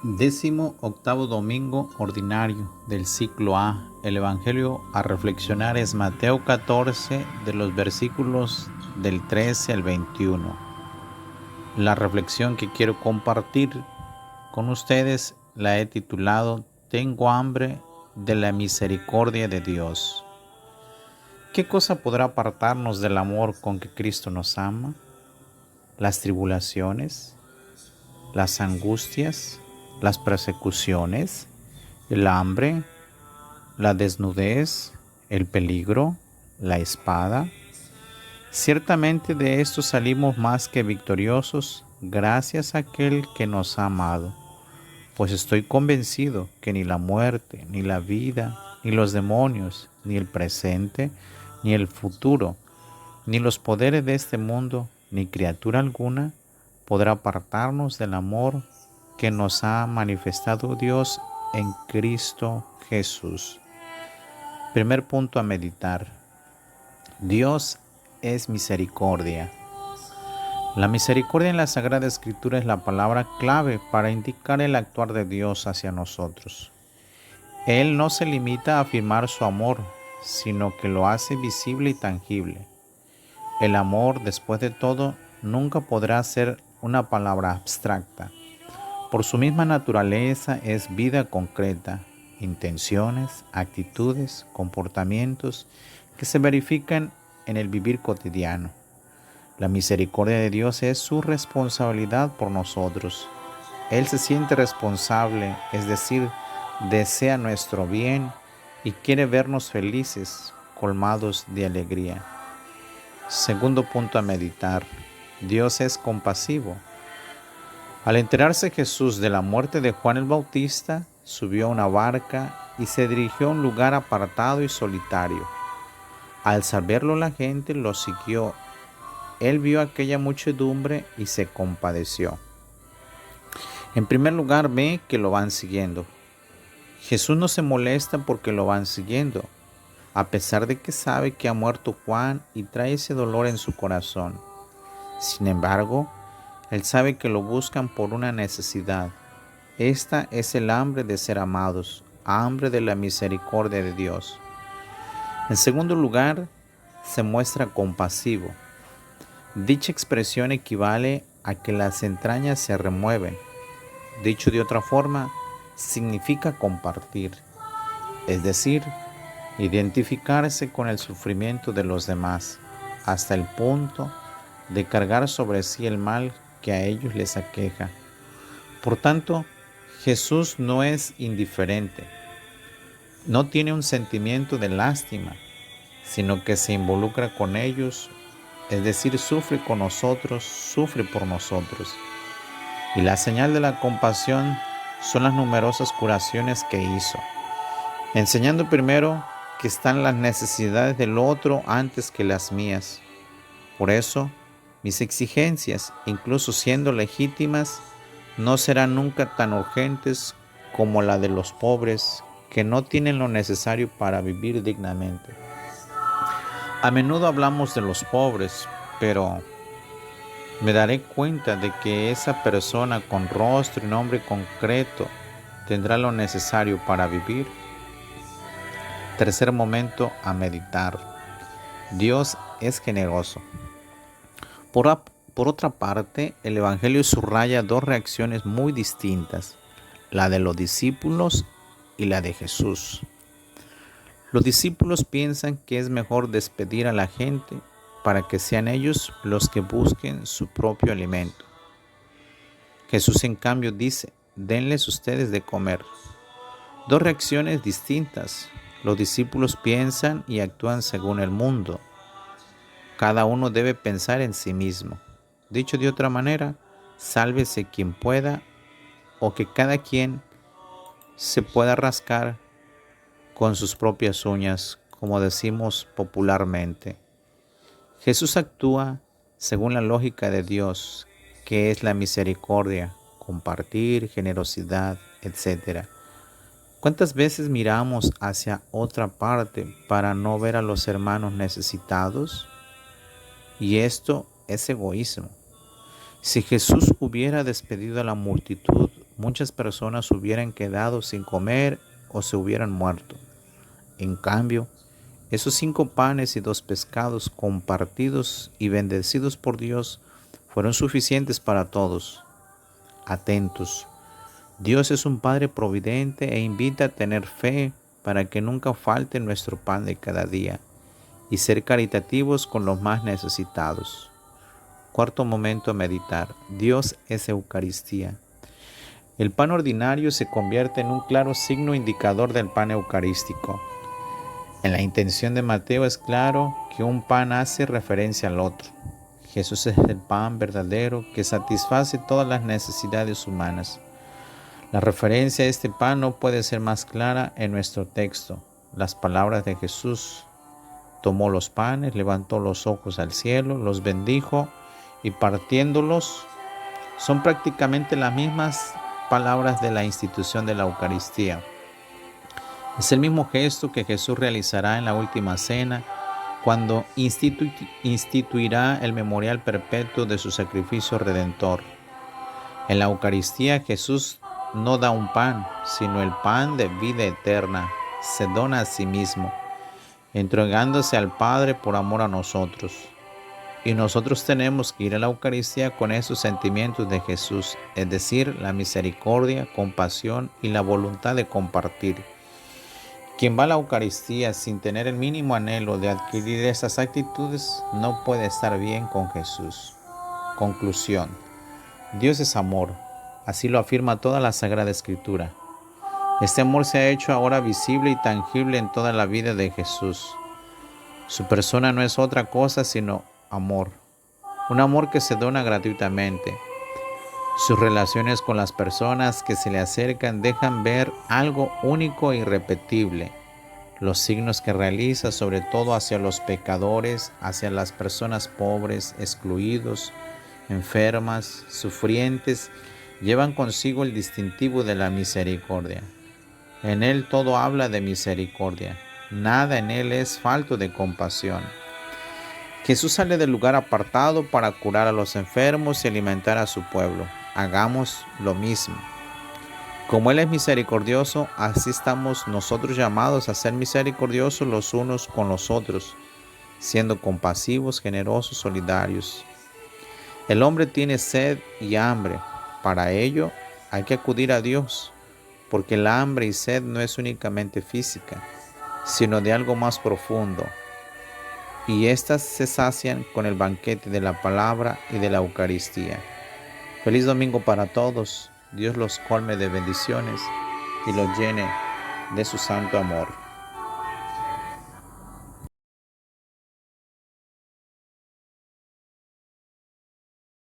18º domingo ordinario del ciclo A. El Evangelio a reflexionar es Mateo 14, de los versículos del 13 al 21. La reflexión que quiero compartir con ustedes la he titulado Tengo hambre de la misericordia de Dios. ¿Qué cosa podrá apartarnos del amor con que Cristo nos ama? ¿Las tribulaciones? ¿Las angustias? ¿Las persecuciones? ¿El hambre? ¿La desnudez? ¿El peligro? ¿La espada? Ciertamente de esto salimos más que victoriosos gracias a aquel que nos ha amado, pues estoy convencido que ni la muerte, ni la vida, ni los demonios, ni el presente, ni el futuro, ni los poderes de este mundo, ni criatura alguna podrá apartarnos del amor que nos ha manifestado Dios en Cristo Jesús. Primer punto a meditar. Dios es misericordia. La misericordia en la Sagrada Escritura es la palabra clave para indicar el actuar de Dios hacia nosotros. Él no se limita a afirmar su amor, sino que lo hace visible y tangible. El amor, después de todo, nunca podrá ser una palabra abstracta. Por su misma naturaleza es vida concreta, intenciones, actitudes, comportamientos que se verifican en el vivir cotidiano. La misericordia de Dios es su responsabilidad por nosotros. Él se siente responsable, es decir, desea nuestro bien y quiere vernos felices, colmados de alegría. Segundo punto a meditar. Dios es compasivo. Al enterarse Jesús de la muerte de Juan el Bautista, subió a una barca y se dirigió a un lugar apartado y solitario. Al saberlo la gente lo siguió. Él vio aquella muchedumbre y se compadeció. En primer lugar, ve que lo van siguiendo. Jesús no se molesta porque lo van siguiendo, a pesar de que sabe que ha muerto Juan y trae ese dolor en su corazón. Sin embargo, Él sabe que lo buscan por una necesidad. Esta es el hambre de ser amados, hambre de la misericordia de Dios. En segundo lugar, se muestra compasivo. Dicha expresión equivale a que las entrañas se remueven. Dicho de otra forma, significa compartir, es decir, identificarse con el sufrimiento de los demás, hasta el punto de cargar sobre sí el mal que a ellos les aqueja. Por tanto, Jesús no es indiferente, no tiene un sentimiento de lástima, sino que se involucra con ellos, es decir, sufre con nosotros, sufre por nosotros. Y la señal de la compasión son las numerosas curaciones que hizo, enseñando primero que están las necesidades del otro antes que las mías. Por eso, mis exigencias, incluso siendo legítimas, no serán nunca tan urgentes como la de los pobres que no tienen lo necesario para vivir dignamente. A menudo hablamos de los pobres, pero me daré cuenta de que esa persona con rostro y nombre concreto tendrá lo necesario para vivir. Tercer momento a meditar. Dios es generoso. Por otra parte, el Evangelio subraya dos reacciones muy distintas, la de los discípulos y la de Jesús. Los discípulos piensan que es mejor despedir a la gente para que sean ellos los que busquen su propio alimento. Jesús, en cambio, dice, denles ustedes de comer. Dos reacciones distintas. Los discípulos piensan y actúan según el mundo. Cada uno debe pensar en sí mismo. Dicho de otra manera, sálvese quien pueda, o que cada quien se pueda rascar con sus propias uñas, como decimos popularmente. Jesús actúa según la lógica de Dios, que es la misericordia, compartir, generosidad, etc. ¿Cuántas veces miramos hacia otra parte para no ver a los hermanos necesitados? Y esto es egoísmo. Si Jesús hubiera despedido a la multitud muchas personas hubieran quedado sin comer o se hubieran muerto. En cambio, esos 5 panes y 2 pescados compartidos y bendecidos por Dios fueron suficientes para todos. Atentos. Dios es un Padre providente e invita a tener fe para que nunca falte nuestro pan de cada día y ser caritativos con los más necesitados. Cuarto momento a meditar. Dios es Eucaristía. El pan ordinario se convierte en un claro signo indicador del pan eucarístico. En la intención de Mateo es claro que un pan hace referencia al otro. Jesús es el pan verdadero que satisface todas las necesidades humanas. La referencia a este pan no puede ser más clara en nuestro texto. Las palabras de Jesús: tomó los panes, levantó los ojos al cielo, los bendijo y partiéndolos, son prácticamente las mismas palabras de la institución de la Eucaristía. Es el mismo gesto que Jesús realizará en la última cena, cuando instituirá el memorial perpetuo de su sacrificio redentor. En la Eucaristía Jesús no da un pan, sino el pan de vida eterna. Se dona a sí mismo, entregándose al Padre por amor a nosotros. Y nosotros tenemos que ir a la Eucaristía con esos sentimientos de Jesús, es decir, la misericordia, compasión y la voluntad de compartir. Quien va a la Eucaristía sin tener el mínimo anhelo de adquirir esas actitudes no puede estar bien con Jesús. Conclusión. Dios es amor, así lo afirma toda la Sagrada Escritura. Este amor se ha hecho ahora visible y tangible en toda la vida de Jesús. Su persona no es otra cosa sino amor, un amor que se dona gratuitamente. Sus relaciones con las personas que se le acercan dejan ver algo único e irrepetible. Los signos que realiza, sobre todo hacia los pecadores, hacia las personas pobres, excluidos, enfermas, sufrientes, llevan consigo el distintivo de la misericordia. En él todo habla de misericordia. Nada en él es falto de compasión. Jesús sale del lugar apartado para curar a los enfermos y alimentar a su pueblo. Hagamos lo mismo. Como Él es misericordioso, así estamos nosotros llamados a ser misericordiosos los unos con los otros, siendo compasivos, generosos, solidarios. El hombre tiene sed y hambre. Para ello hay que acudir a Dios, porque la hambre y sed no es únicamente física, sino de algo más profundo. Y éstas se sacian con el banquete de la palabra y de la Eucaristía. Feliz domingo para todos. Dios los colme de bendiciones y los llene de su santo amor.